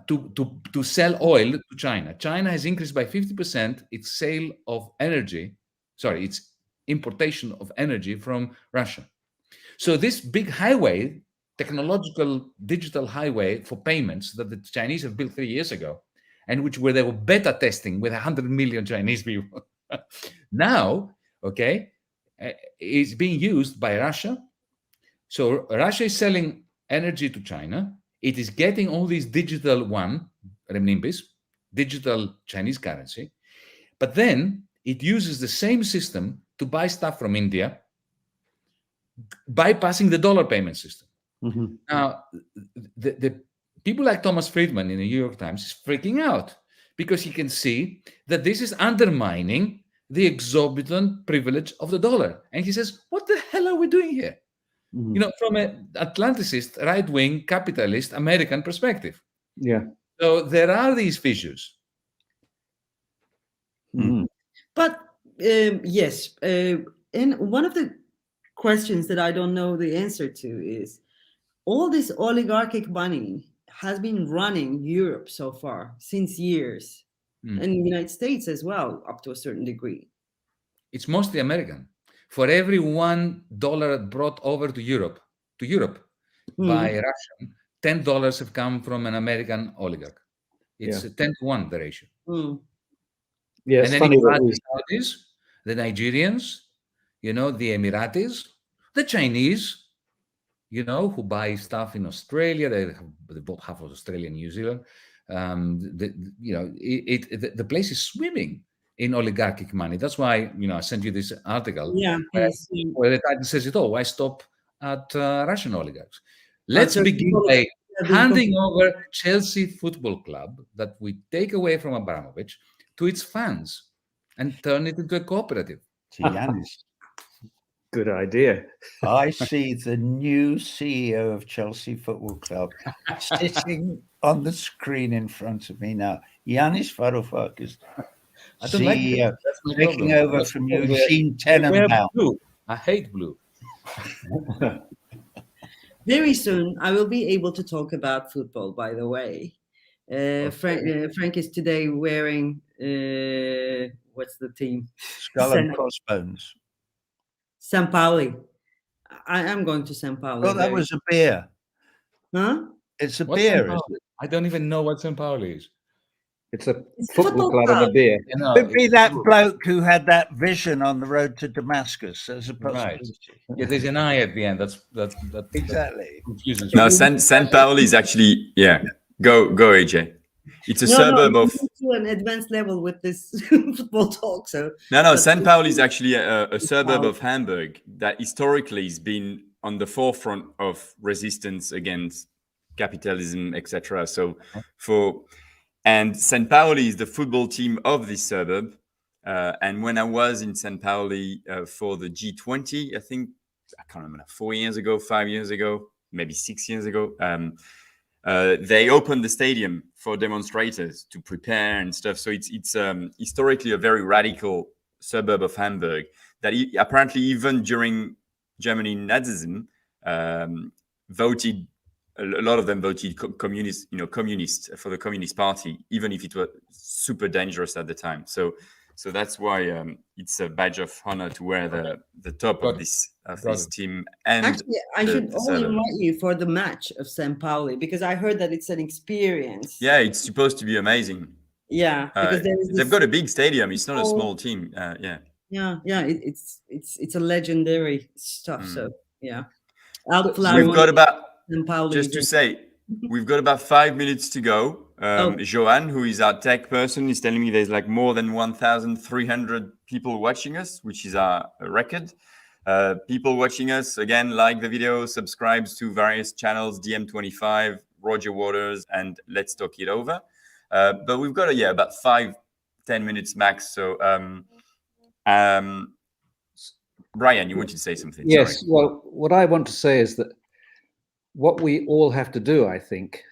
to sell oil to China. China has increased by 50% its sale of energy, its importation of energy from Russia. So this big highway, technological digital highway for payments that the Chinese have built 3 years ago, and where they were beta testing with 100 million Chinese people, now, okay, is being used by Russia. So Russia is selling energy to China. It is getting all these digital renminbis, digital Chinese currency, but then it uses the same system to buy stuff from India, bypassing the dollar payment system. Now, the people like Thomas Friedman in the New York Times is freaking out because he can see that this is undermining the exorbitant privilege of the dollar. And he says, what the hell are we doing here? Mhm. You know, from an Atlanticist, right-wing, capitalist American perspective. Yeah. So there are these fissures. Mhm. But yes, and one of the questions that I don't know the answer to is, all this oligarchic money has been running Europe so far since years, Mm. and the United States as well, up to a certain degree. It's mostly American. For every $1 brought over to Europe by Russian, $10 have come from an American oligarch. It's a 10-to-1, the ratio. Mm. Yeah, And it's then funny you that add we. the Saudis, the Nigerians, you know, the Emiratis, the Chinese, you know, who buy stuff in Australia. They bought half of Australia and New Zealand. You know, the place is swimming in oligarchic money. That's why, you know, I sent you this article Yeah, where the title says it all. Why stop at Russian oligarchs? Let's so begin people by have been handing over Chelsea Football Club, that we take away from Abramovich, to its fans and turn it into a cooperative. To Yanis. Good idea. I see the new CEO of Chelsea Football Club sitting on the screen in front of me now. Yanis Varoufakis, I don't like it. CEO, That's my taking problem. over That's from because Eugene they wear Tenenbaum. blue. I hate blue. Very soon, I will be able to talk about football, by the way. Frank is today wearing, what's the team? Skull and Crossbones. San Pauli. I am going to San Pauli. Oh, that was a beer. Huh? It's a What's beer, San isn't Pauli? I don't even know what San Pauli is. It's a It's a football football club and a club. beer. You know, Could be it's that blue. bloke who had that vision on the road to Damascus as a possibility. Yeah, there's an I at the end. That Exactly. confuses No, me. San Pauli is actually, yeah. Go AJ. It's a suburb no, of. to an advanced level with this football talk. So No, but- San Pauli is actually a suburb Pauli. of Hamburg that historically has been on the forefront of resistance against capitalism, etc. So and San Pauli is the football team of this suburb. And when I was in San Pauli for the G20, I think, I can't remember, 4 years ago, 5 years ago, maybe 6 years ago, they opened the stadium for demonstrators to prepare and stuff. So it's historically a very radical suburb of Hamburg that apparently even during Germany Nazism voted. A lot of them voted communist for the Communist Party, even if it was super dangerous at the time. So that's why it's a badge of honor to wear the top of this team. And actually, I should only suburb. invite you for the match of San Pauli, because I heard that it's an experience. Yeah, it's supposed to be amazing. Yeah, because there is They've got a big stadium. It's not a whole- small team. Yeah. Yeah, it's a legendary stuff. So yeah, We've got about. San Pauli. Just to say, we've got about 5 minutes to go. Johan, who is our tech person, is telling me there's like more than 1,300 people watching us, which is our record. People watching us, again, like the video, subscribes to various channels, DM25, Roger Waters, and Let's Talk It Over. But we've got, about 5-10 minutes max. So, Brian, you wanted to say something? Yes. Sorry. Well, what I want to say is that what we all have to do, I think,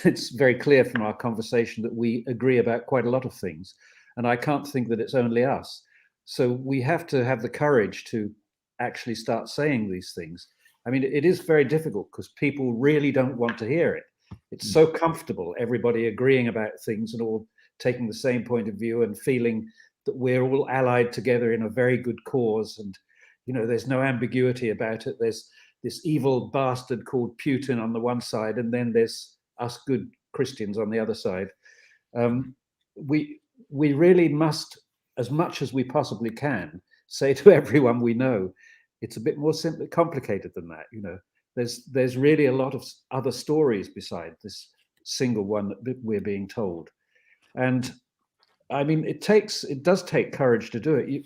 it's very clear from our conversation that we agree about quite a lot of things. And I can't think that it's only us. So we have to have the courage to actually start saying these things. I mean, it is very difficult because people really don't want to hear it. It's so comfortable, everybody agreeing about things and all taking the same point of view and feeling that we're all allied together in a very good cause. And, there's no ambiguity about it. There's this evil bastard called Putin on the one side, and then there's us good Christians on the other side. We really must, as much as we possibly can, say to everyone we know, it's a bit more simply complicated than that. There's really a lot of other stories beside this single one that we're being told. And I mean, it does take courage to do it.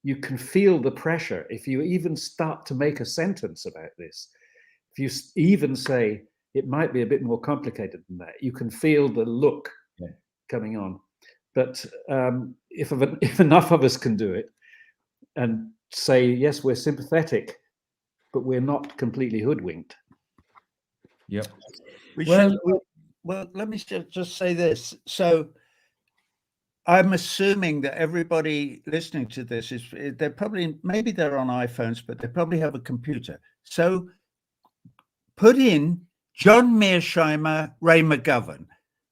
You can feel the pressure if you even start to make a sentence about this. If you even say it might be a bit more complicated than that, you can feel the look coming on. But if enough of us can do it and say, yes, we're sympathetic, but we're not completely hoodwinked. Yep. Well, let me just say this. So I'm assuming that everybody listening to this they're probably, maybe they're on iPhones, but they probably have a computer. So put in John Mearsheimer, Ray McGovern,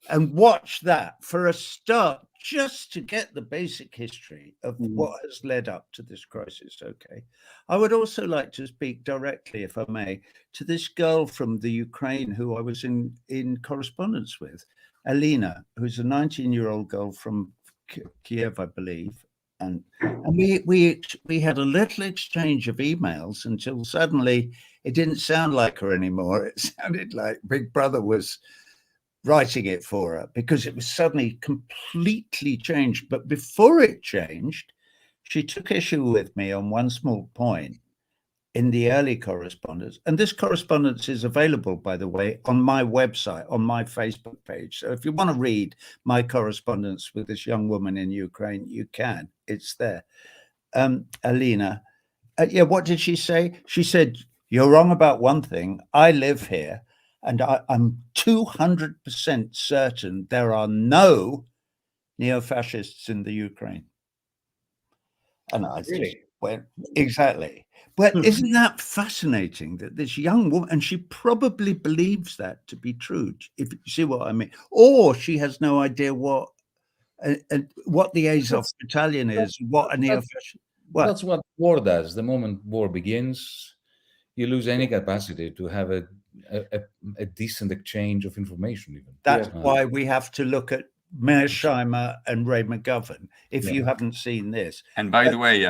and watch that for a start, just to get the basic history of what has led up to this crisis. Okay. I would also like to speak directly, if I may, to this girl from the Ukraine who I was in correspondence with, Alina, who's a 19-year-old girl from Kiev, I believe. And we had a little exchange of emails until suddenly it didn't sound like her anymore. It sounded like Big Brother was writing it for her, because it was suddenly completely changed. But before it changed, she took issue with me on one small point in the early correspondence. And this correspondence is available, by the way, on my website, on my Facebook page. So if you want to read my correspondence with this young woman in Ukraine, you can. It's there. Alina, yeah, what did she say? She said, "You're wrong about one thing. I live here, and I'm 200% certain there are no neo-fascists in the Ukraine." And I just went, exactly. But isn't that fascinating that this young woman, and she probably believes that to be true, if you see what I mean, or she has no idea what the Azov battalion is, what a neo-fascist. That's what war does. The moment war begins, you lose any capacity to have a decent exchange of information. Even that's why we have to look at Mearsheimer and Ray McGovern. If you haven't seen this, and by the way,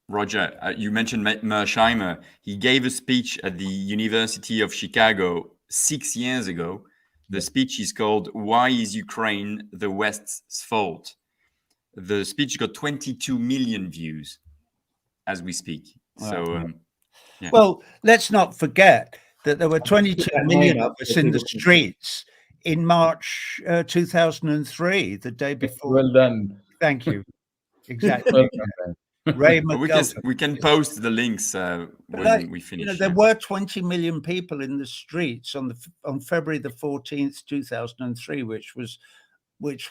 Roger, you mentioned Mearsheimer. He gave a speech at the University of Chicago 6 years ago. The speech is called "Why is Ukraine the West's Fault?" The speech got 22 million views as we speak. So, yeah. Well, let's not forget that there were 22 million of us in the streets in March 2003, the day before. Well done. Thank you. Exactly. Ray McGovern. We can post the links when we finish. You know, there were 20 million people in the streets on February the 14th, 2003, which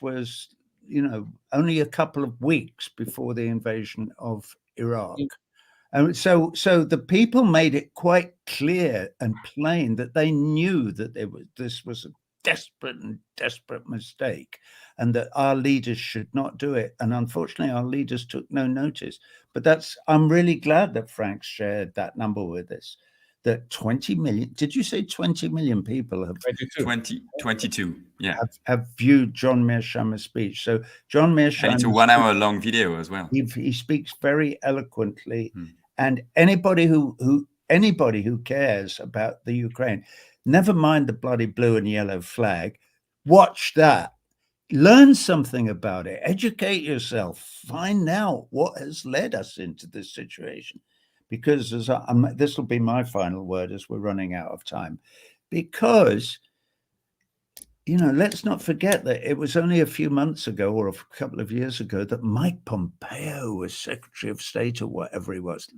was, you know, only a couple of weeks before the invasion of Iraq. And so the people made it quite clear and plain that they knew that this was a desperate mistake, and that our leaders should not do it. And unfortunately, our leaders took no notice. But I'm really glad that Frank shared that number with us. That 20 million, did you say 20 million people have 22, yeah, have viewed John Mearsheimer's speech? So John Mearsheimer, and it's a 1 hour long video as well. He speaks very eloquently, and anybody who cares about the Ukraine, never mind the bloody blue and yellow flag, watch that, learn something about it, educate yourself, find out what has led us into this situation. Because this will be my final word as we're running out of time, because, you know, let's not forget that it was only a few months ago or a couple of years ago that Mike Pompeo was Secretary of State or whatever he was.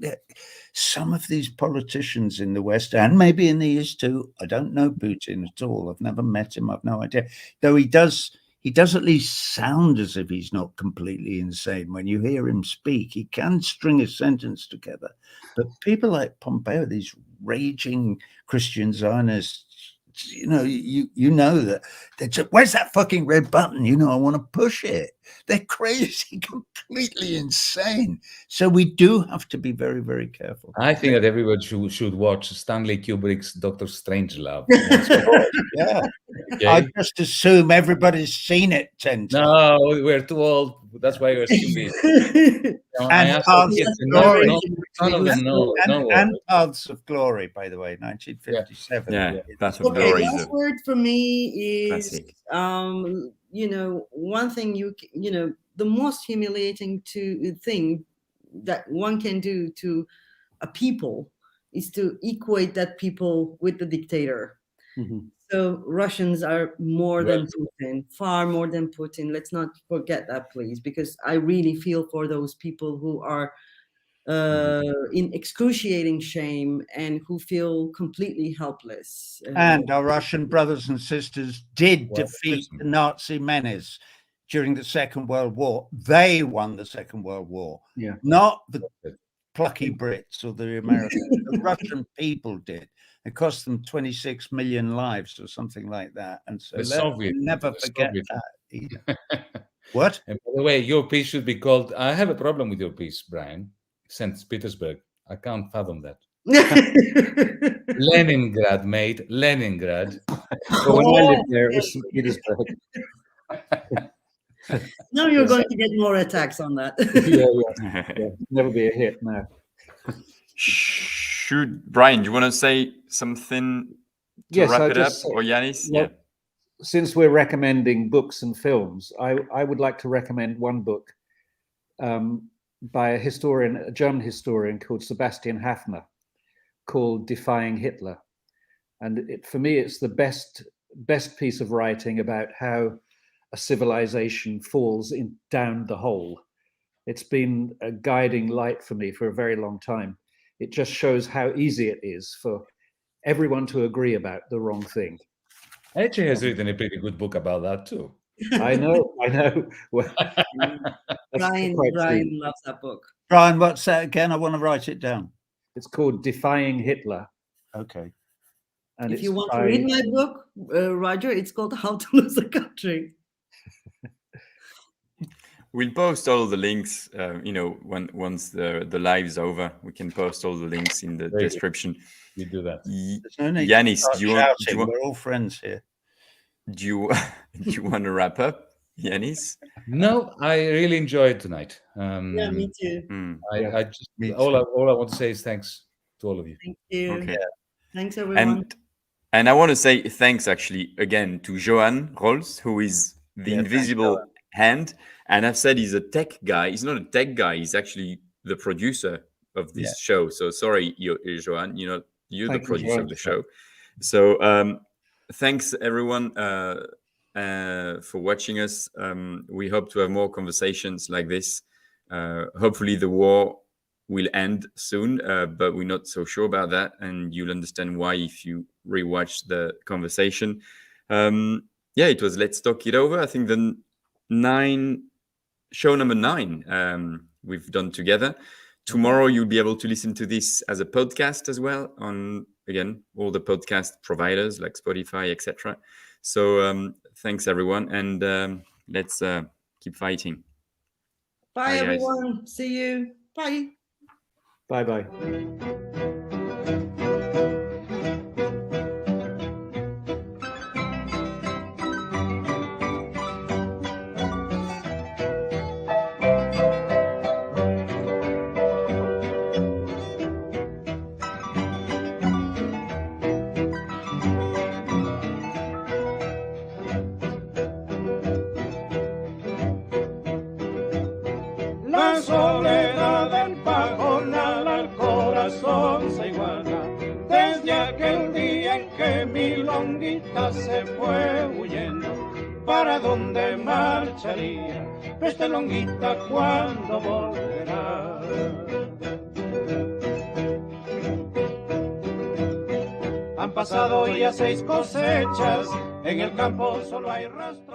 Some of these politicians in the West, and maybe in the East too, I don't know Putin at all. I've never met him. I've no idea. Though he does at least sound as if he's not completely insane. When you hear him speak, he can string a sentence together. But people like Pompeo, these raging Christian Zionists, you know, you know that they just, where's that fucking red button? You know, I want to push it. They're crazy, completely insane. So we do have to be very, very careful. I think that everybody should watch Stanley Kubrick's Dr. Strangelove. Yeah. Okay. I just assume everybody's seen it 10 times. No, we're too old. That's why we're too busy. And Paths of Glory, by the way, 1957. Yeah, Paths of Glory. Last word for me is, you know, one thing you know, the most humiliating thing that one can do to a people is to equate that people with the dictator. So also Russians are more than Well- Putin, far more than Putin. Let's not forget that, please, because I really feel for those people who are in excruciating shame and who feel completely helpless. And our Russian brothers and sisters did Well, defeat listen. the Nazi menace during the Second World War. They won the Second World War, Yeah. not the plucky Brits or the Americans. The Russian people did. It cost them 26 million lives or something like that. And so The let's Soviet- never the forget Soviet- that either. What? And by the way, your piece should be called. I have a problem with your piece, Brian. St. Petersburg. I can't fathom that. Leningrad, mate. Leningrad. Well, when I lived there, it was St. Petersburg. Now you're going to get more attacks on that. Yeah. Never be a hit now. Should Brian, do you want to say something to Yes, wrap I'll it up, just say- or Yanis? well, since we're recommending books and films, I would like to recommend one book by a German historian called Sebastian Haffner, called Defying Hitler. And for me, it's the best piece of writing about how a civilization falls down the hole. It's been a guiding light for me for a very long time. It just shows how easy it is for everyone to agree about the wrong thing. Actually has written a pretty good book about that too. I know. Well, that's quite true. Brian loves that book. Brian, what's that again? I want to write it down. It's called Defying Hitler. Okay. And If it's you want to by- read my book, Roger, it's called How to Lose a Country. We'll post all the links. Once the live's over, we can post all the links in the Very good. description. You do that. There's no need Yanis, to start do you want? shouting. We're all friends here. Do you want to wrap up, Yanis? No, I really enjoyed tonight. Yeah, me too. Hmm. I just Me all I want to say is thanks to all of you. Thank you. Okay. Thanks, everyone. And I want to say thanks actually again to Johan Rolls, who is the Yeah, thanks, invisible Johan. hand. And I've said he's a tech guy. He's not a tech guy. He's actually the producer of this show. So sorry, Johan. You're the Thank you, producer Johan. of the show. So thanks everyone for watching us. We hope to have more conversations like this. Hopefully the war will end soon, but we're not so sure about that. And you'll understand why if you rewatch the conversation. It was Let's Talk It Over. I think the show number 9 we've done together. Tomorrow you'll be able to listen to this as a podcast as well on, again, all the podcast providers like Spotify, etc. So thanks everyone, and let's keep fighting. Bye, Bye, guys. everyone. See you. Bye. Bye-bye. La soledad del pajonal al corazón se iguala desde aquel día en que mi longuita se fue huyendo. ¿Para dónde marcharía esta longuita cuando volverá? Han pasado ya 6 cosechas, en el campo solo hay rastro.